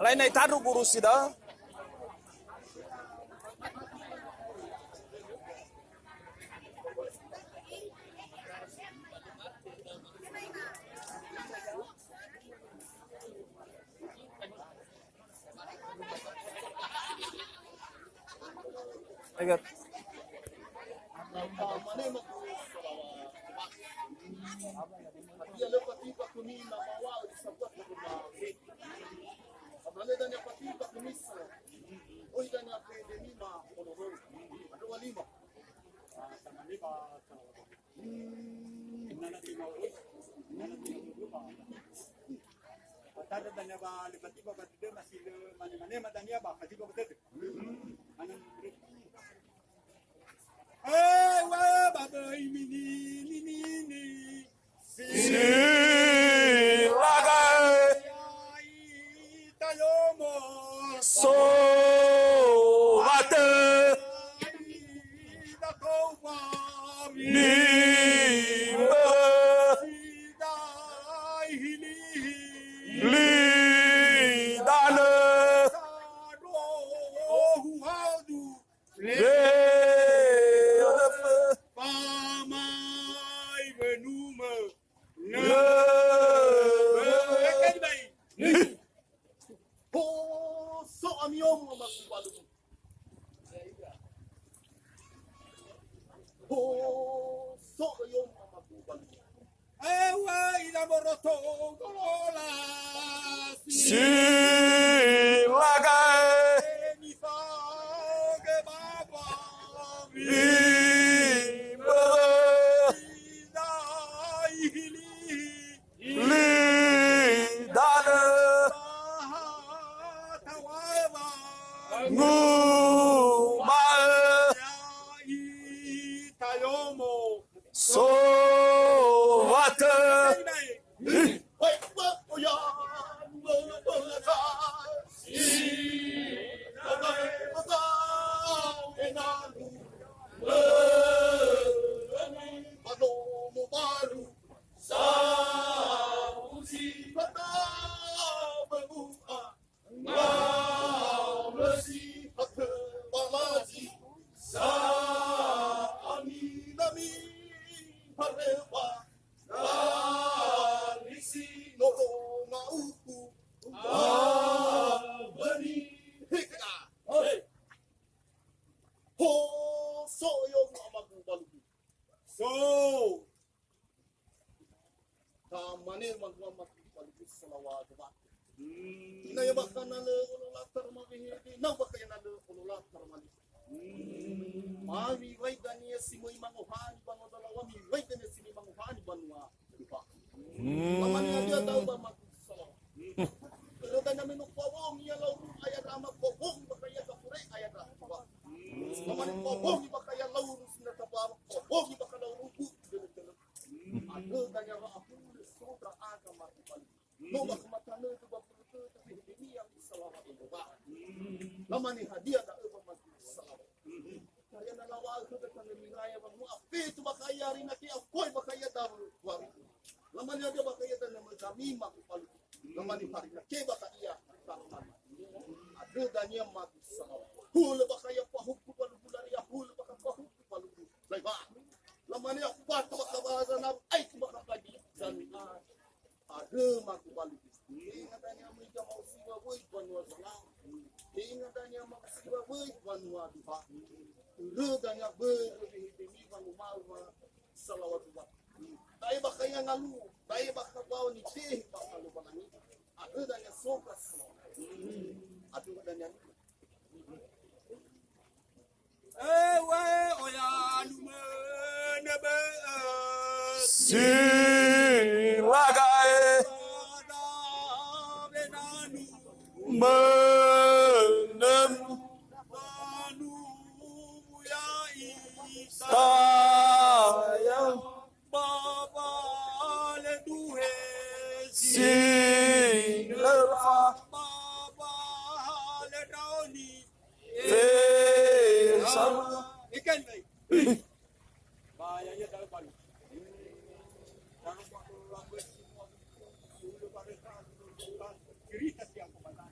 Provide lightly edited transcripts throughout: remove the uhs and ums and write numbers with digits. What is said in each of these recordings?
Lain na itaro guru sida. Agat. Silagai menem sayang silerfa fesama ikan baik. Bahayanya dalam balik. Dalam waktu lambat semua sudah pada saat cerita siapa mana.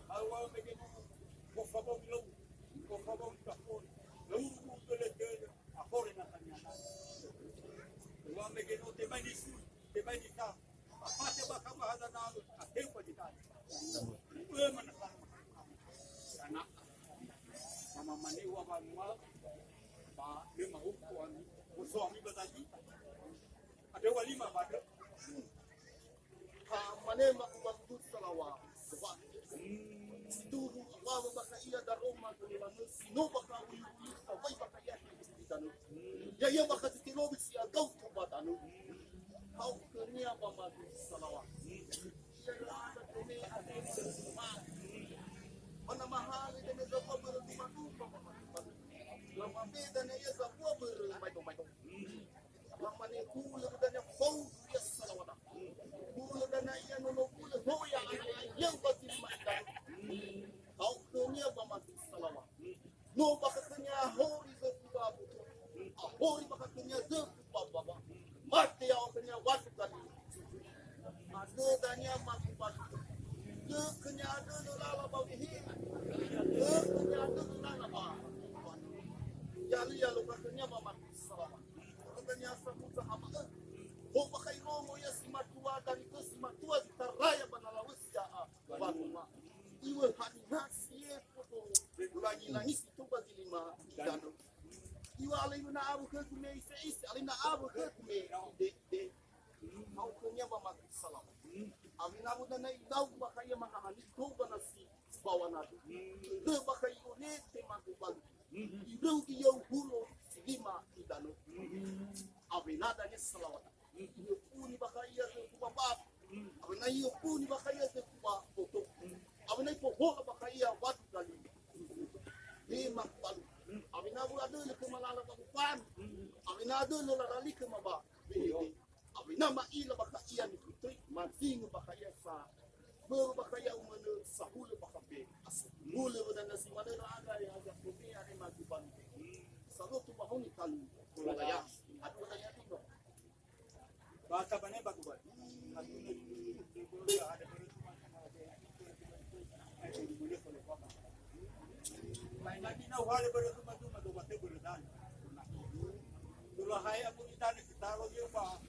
Awal begini, kofabong lu, kofabong kapur, lu betul apa yang tanya. Awal begini temai disu, temai dikah. Apa sebab kamu ada nalu, ada apa di sana? Mana anak, mama mani wabah mual. Dia mahu suami bertanya ada walima pada mana makubatu salawat sebab itu Allah bakaya daroma kelanu sino bakawi sampai bakaya ditanu ya bakal tilobis ya kau tubatanu kau kernia mamadu salawat ya ada kene ada semua mana mahal dan zapa bertumatu lama beda na iya zapa bermaito lama ne kula dan ya fau ya salawat kula dan iya no kula no ya yang batin mata kau dunia mamadu salawat no bakatnya hori zapa butu hori bakatnya zapa baba mati ya oknya watu kali ada danya makubatu kenya ada lala bawihi kenya ada lala ba ya lo katanya mama salama katanya samuta hama ho bakai romo ya simatua dan itu simatua taraya banalawis ya banuma iwe hani nasi foto langi itu bagi lima dan iwe alina abu ke kume isi alina abu ke kume de mau kenya mama salama Amina mo na ilaw bakaya makahani ko ba na si bawanado. Ito bakayo ni te magubag. Ilaw iyaw hulo si lima idano. Amina da ni salawat. Iyo puni bakaya sa kubabab. Amina iyo puni bakaya sa kubaboto. Amina po hola bakaya watu kali. Lima kali. Amina mo ado le kumalala bagupan. Amina ado le larali kumaba. Amina maila bakaya ni putri. Matingo bakaya sa baru bakaya umano sa hulu bakabe as hulu dan nasi mana ada yang ada putih ada mati bante salo tu mahoni kalu kulaya adu tanya tu bahasa bane bagubat adu ni ada main lagi na wale berumah tu madu bate berdan dulu hai aku itan kita lagi apa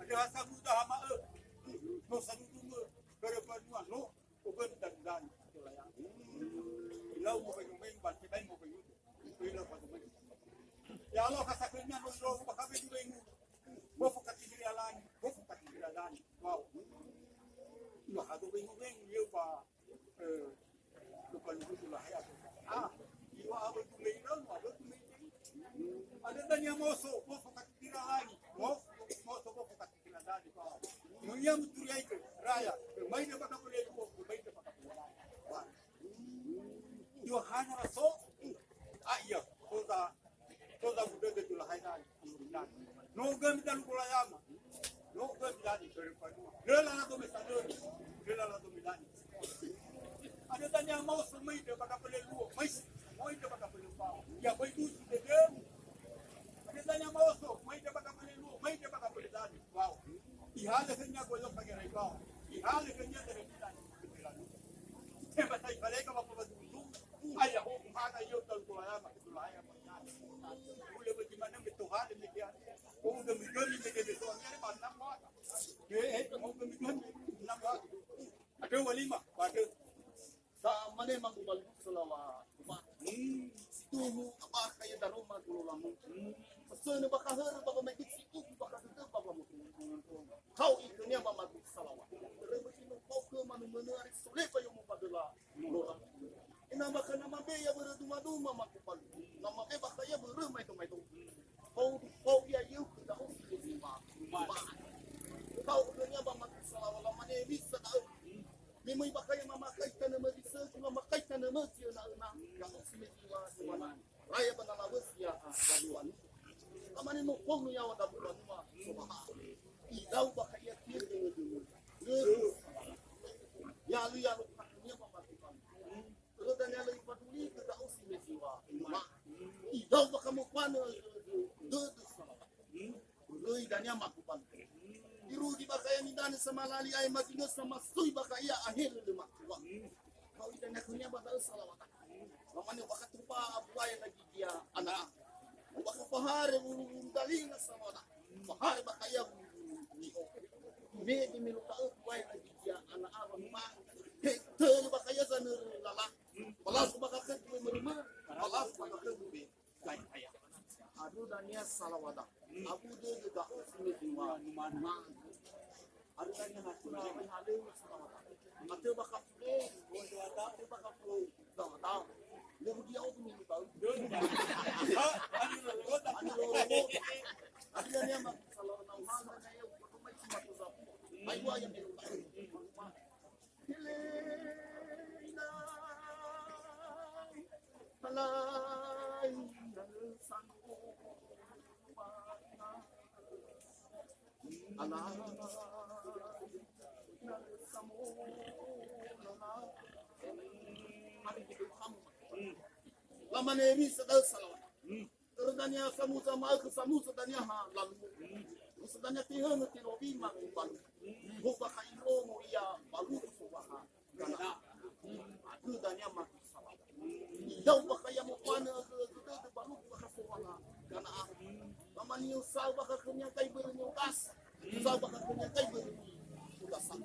ada asa muda hama no sadudu berapa no oben dan kulayang ilau mo kayo may balti bay mo kayo ilau pa mo ya Allah kasaknya no ro bakabe du bengu mo fokat digiralan wow lo hado bengu yo pa lupa lah ya iwa abo du meiro no abo du meiro ada tanya moso mo fokat digiralan mo fokat digiralan Mwenye mturi yake raya maina baka kule yuko maina baka kule Yohana raso aya toda budege tula haina no gami dalu kula yama no gami dani terpadu lela na domestador lela na domidani ada tanya mau maina baka kule luo maina baka kule pa ya boy tu de ada tanya mau maina baka kule luo maina baka kule dani wow ihale kenya golok pagerai pa ihale kenya de hitani tema tai palega ma pa du aya ho hana yo tal kulaya ma kulaya ma ule be dimana me tohale me dia ko de migoni me de so ngere pa na ma mo de migoni na ma ade walima ade sa mane makubal salawa kuma tuhu apa kaya daroma kululamu pasal baka har baka may kitsi baka dito baka mo kau ikanya mama salawa terus sino kau ke manu-manu ari sule pa yung padala lora ina baka na mabe ya berduma-duma makupal na mabe baka ya berumay to ne bisa tahu. Memang pakai memakai tanah merisa, memakai tanah mercia na na. Kalau semestinya semana raya banalawes ya laluan. Kamane mo pong ya wada bulan ma. Idau pakai ya kir dulu. Ya lu ya lu paknya memakai. Kalau dan yang lebih peduli ke kau semestinya. Idau pakai mo pana dulu sama. Lui dan yang makupan. Iru di bakaya ni dan semalali ay matinus sama sui bakaya akhir lima. Kau idan akunya batal salawat. Mamane wakat rupa abuay lagi dia anak. Wakat pahar daling sama na. Pahar bakaya ni. Me di miluka abuay lagi dia anak abang ma. Tel bakaya zanur lala. Balas bakaka merima. Balas bakaka be. Kai ayah. Aduh dania salawat. Abu de juga usmi jiwa man. Aduh dania hakuna halu salawat. Mate bakapre, mate bakapre. Tahu. Lalu dia itu minum tahu. Aduh dania mak salawat nauhan dania untuk mai cuma tu sapu. Ayu ayam minum tahu. Halai sangku. Allah lama neri sedal salawat. Terdanya kamu sama aku samu sedanya ha lalu. Sedanya tihan tirobi mak balu. Buka kailo mo iya balu subaha. Karena aku danya mak salawat. Jauh bakaya mo pana ke balu buka subaha. Karena lama ni usah baka kunya kay bernyukas. Usah baka kunya kay bernyukasan.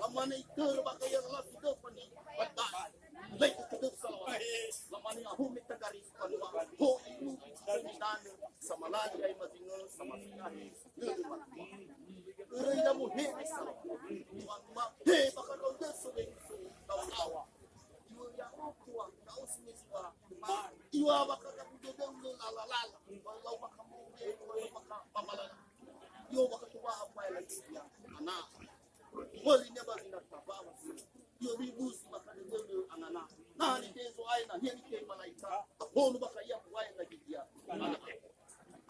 Lama ni keur bakaya las ke pani. Batai. Baik ke salawat. Lama ni ahu mitagaris panwa. Ho ilu dan sama lagi ay matingal sama sinahi. Urang mo he salawat. Ma he baka do deso de tawa. Iwa ya kuwa kau semestinya. Iwa baka kapudo dulu lalala. Walau baka mo baka pamalala. Iwa baka tuwa apa lagi dia. Anak. Wali niya ba ginataba. Iwa bibus baka dulu anak. Nah ni keso ay na ni kay malaika. Ako baka iya buhay lagi dia. Anak.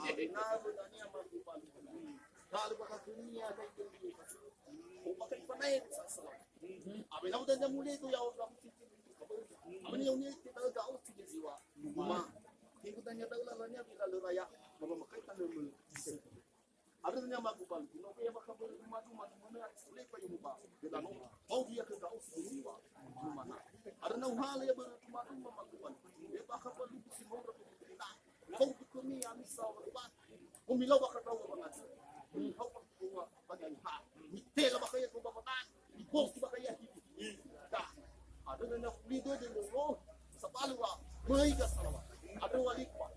Abinado na niya magupan. Kalau baka dunia kay dulu. O baka ipanay sa salawat. Abinado na muli to yaw sa Apa ni yang ni kita tahu sih jiwa. Ma, kita tanya tahu lalanya bila leraya, mama makai tanda mul. Ada tanya magupan, kino kaya makabul madu mana sulit pa yung ba. Bila no, mau dia ke tahu sih jiwa. Mana? Ada na hal ya bertumadu magupan. Dia baka perlu simon kita. Kau kami ami sawat. Umilaw baka tahu banget. Kau perlu bagian ha. Mitela baka ya ko bapatan. Bos baka ya. Ada na lido de lo sa palwa mai ka salawat ada wali pa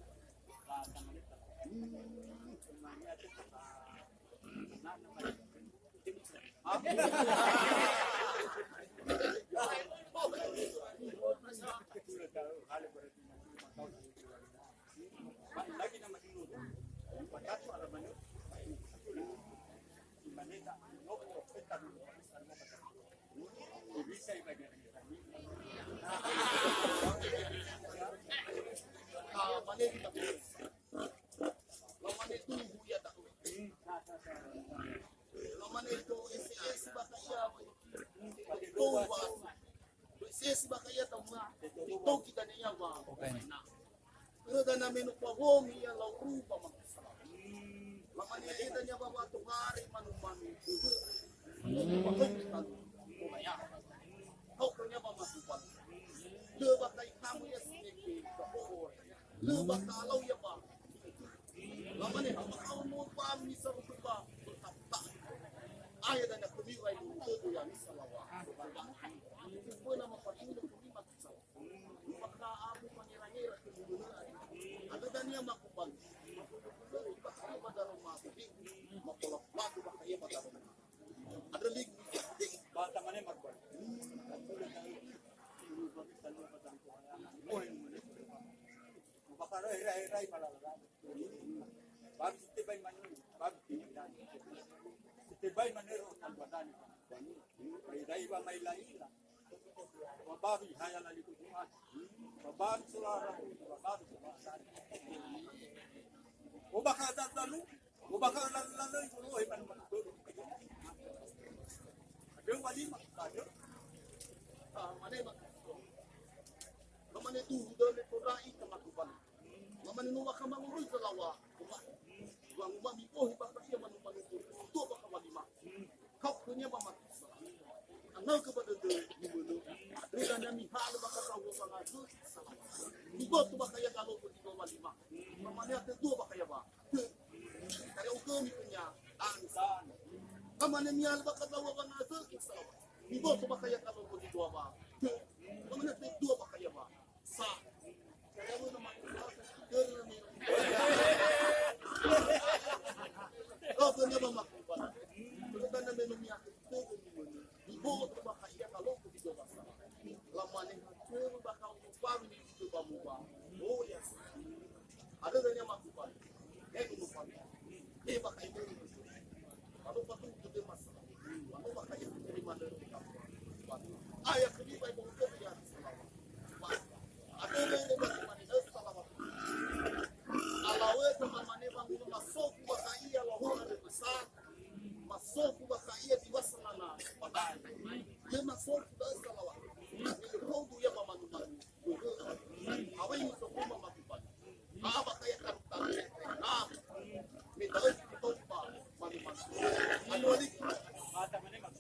lagi nama dulu patatu ada banyak maneta no profeta dulu bisa ibadah mana kita lawan itu buya tak lawan itu SS bakaya itu SS bakaya tahu nggak itu kita niya ba pero dan namin upahom iya lauru pa magsasalam lawan itu niya ba bato hari manuman itu kumaya kau kanya ba masupan lebak kay kamu ya sini kapor lebak kalau ya ba laman ni kau mo pa misa ko ba tapta ay dan ako ni ay tuto ya misa lawa itu po na mapatuloy ko ni maksa makaabo pa ni rangira ko ni ada dan niya makupal bakit ba daw mabuti mapulak bago ba kaya ba ada lig bata man magbal bakaro hiray malalaga bab sitibay man bab tinigdan sitibay manero talbada ndani Baidaiba mailaila wababi haya la likujumat wababi sulara wababi sulara ubaka dadalu ubaka dadalu itu hebat ada walima ada manema mamane tu dole torai kama kubali mamane no wakama ngurui talawa wa ngumami oh baka ia manu manu tu baka walima kau punya mama anau kepada dia dimana ada nami hal baka tahu baka tu ibu tu baka ya kalau pun di walima mamane ada tu baka ya ba kaya ukami punya angsan mamane mial baka tahu baka tu ibu tu baka ya kalau pun di ba mamane ada tu baka ya ba sa kaya mo naman kau punya mama kubala kita na menom niya ito ibo to baka iya kalau ko dito basa lamane pero baka upang ni dito ba mo ba oh yes ada na niya makubala mo pa baka ito ano pa to dito masa ano baka ito ni mandar ay akli ba mo ko ya ada na ba manila salamat alawe to mamane bang masofu baka iya lahora de besar masofu baka iya diwasana padai le masofu da salawa ni ko ya mama manu awai ni so mama mapipal baka ya karuta na ni dai to pa manu anu ali mata mane mak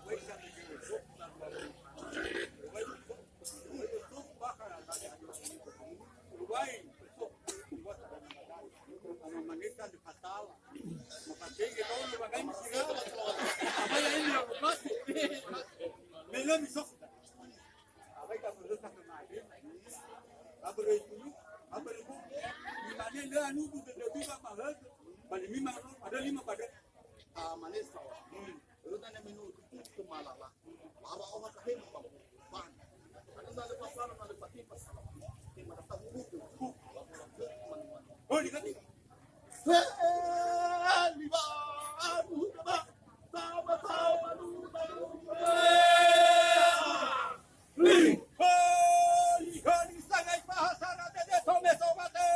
wei sa ni so baka Uruguai manita de fatala mapatenge kau ni bagai misigala apa ya ini aku pasti belum isofta apa kita perlu tak kemari apa itu apa itu di mana dia anu tu dia bilang mahal balik memang ada 5 pada manesa itu dan menu itu malala aba aba kahe mo pa ano na le pasara na le pati pasara ni mata buku oh di kati liba abu ba sama sama lu Holi sangai bahasana de tome sobate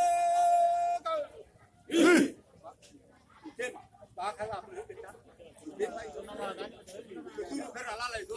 tema bakal apa kita tema itu nama kan itu kerala itu